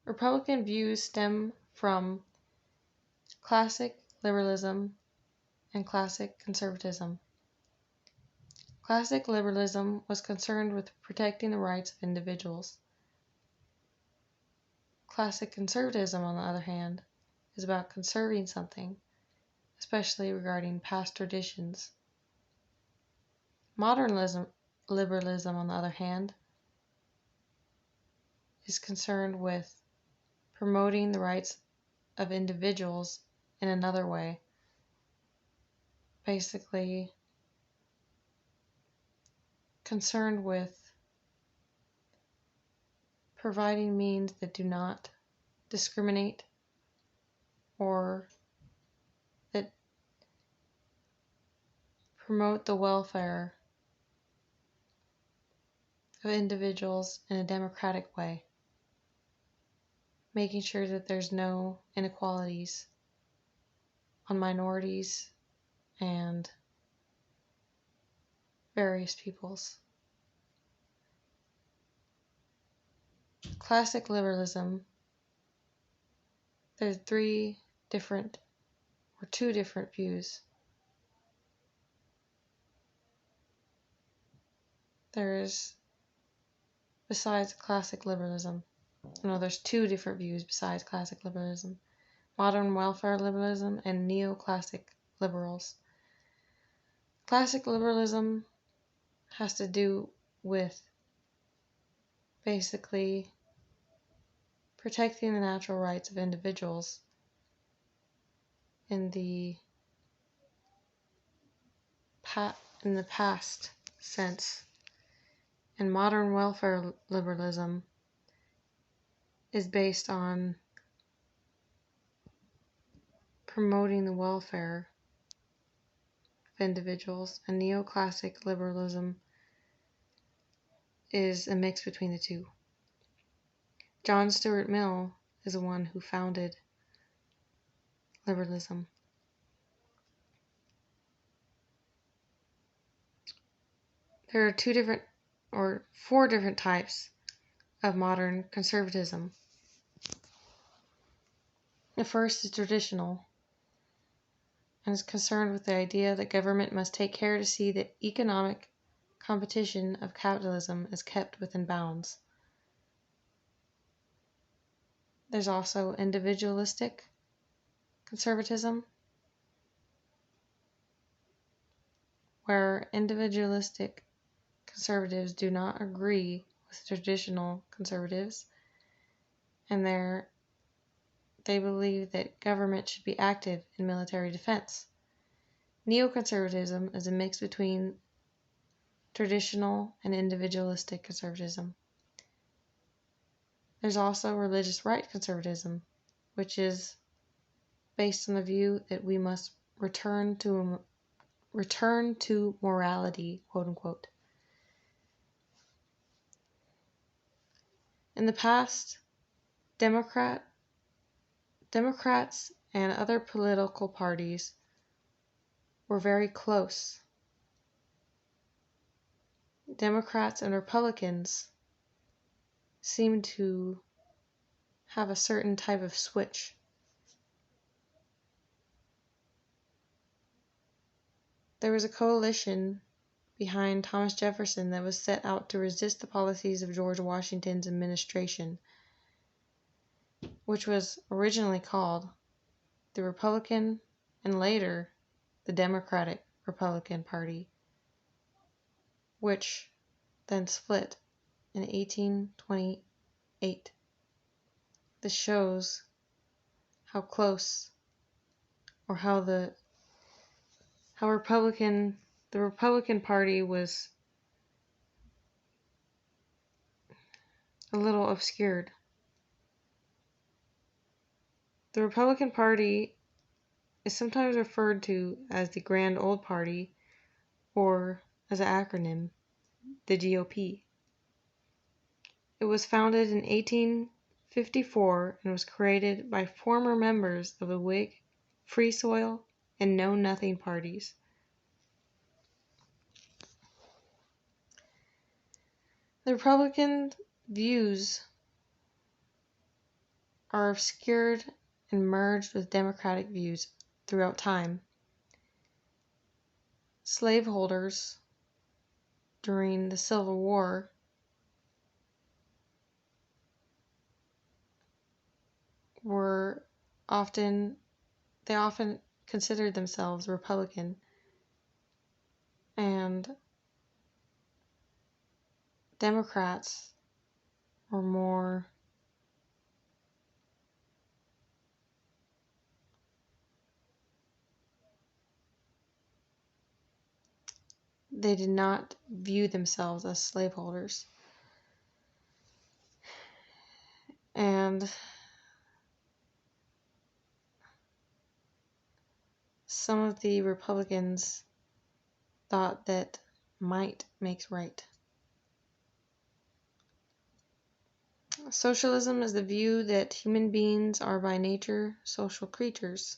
Republican views stem from classic liberalism and classic conservatism. Classic liberalism was concerned with protecting the rights of individuals. Classic conservatism, on the other hand, is about conserving something, especially regarding past traditions. Modern liberalism, on the other hand, is concerned with promoting the rights of individuals in another way. Basically, concerned with providing means that do not discriminate or that promote the welfare of individuals in a democratic way, making sure that there's no inequalities on minorities and various peoples. Classic liberalism, there's two different views. There's besides classic liberalism. No, there's two different views besides classic liberalism. Modern welfare liberalism and neoclassic liberals. Classic liberalism has to do with basically protecting the natural rights of individuals in the past sense. And modern welfare liberalism is based on promoting the welfare of individuals, and neoclassic liberalism is a mix between the two. John Stuart Mill is the one who founded liberalism. There are 4 different types of modern conservatism. The first is traditional, and is concerned with the idea that government must take care to see that economic competition of capitalism is kept within bounds. There's also individualistic conservatism, where individualistic conservatives do not agree with traditional conservatives, and they believe that government should be active in military defense. Neoconservatism is a mix between traditional and individualistic conservatism. There's also religious right conservatism, which is based on the view that we must return to morality, quote unquote. In the past, Democrats and other political parties were very close. Democrats and Republicans seem to have a certain type of switch. There was a coalition behind Thomas Jefferson that was set out to resist the policies of George Washington's administration, which was originally called the Republican and later the Democratic Republican Party, which then split in 1828. This shows how close, or how the Republican Party was a little obscured. The Republican Party is sometimes referred to as the Grand Old Party, or as an acronym, the GOP. It was founded in 1854 and was created by former members of the Whig, Free Soil, and Know Nothing parties. The Republican views are obscured and merged with democratic views throughout time. Slaveholders during the Civil War were often considered themselves Republican, and Democrats were more they did not view themselves as slaveholders. And some of the Republicans thought that might makes right. Socialism is the view that human beings are by nature social creatures.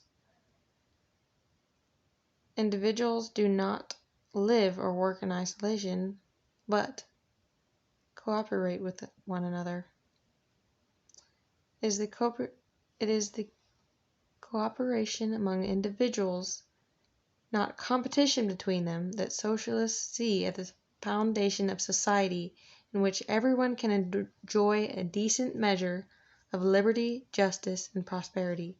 Individuals do not live or work in isolation, but cooperate with one another. It is the cooperation among individuals, not competition between them, that socialists see at the foundation of society, in which everyone can enjoy a decent measure of liberty, justice, and prosperity.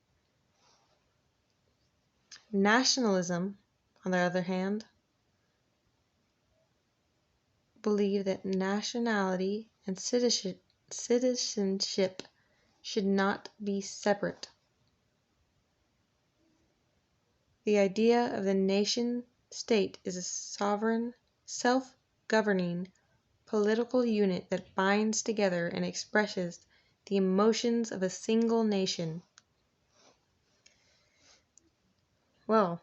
Nationalism, on the other hand, believe that nationality and citizenship should not be separate. The idea of the nation-state is a sovereign, self-governing political unit that binds together and expresses the emotions of a single nation. Well,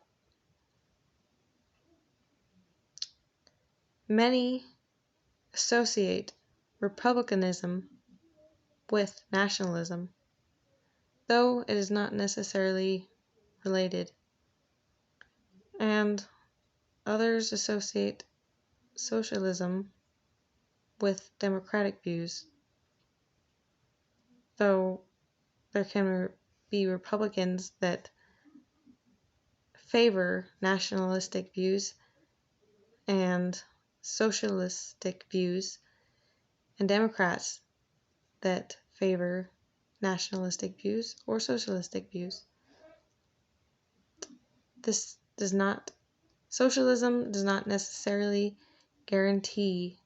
many associate republicanism with nationalism, though it is not necessarily related. And others associate socialism with democratic views, though there can be Republicans that favor nationalistic views and socialistic views, and Democrats that favor nationalistic views or socialistic views. Socialism does not necessarily guarantee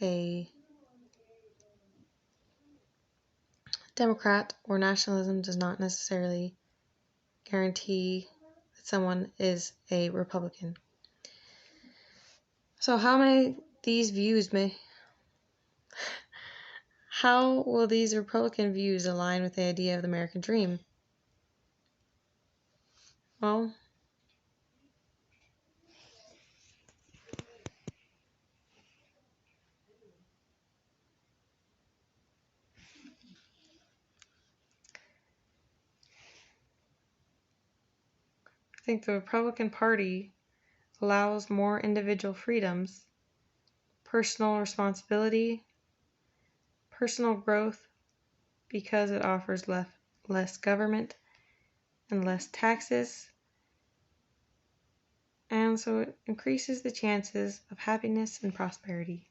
a Democrat, or nationalism does not necessarily guarantee that someone is a Republican. So how will these Republican views align with the idea of the American dream? Well, I think the Republican Party allows more individual freedoms, personal responsibility, personal growth, because it offers less government and less taxes, and so it increases the chances of happiness and prosperity.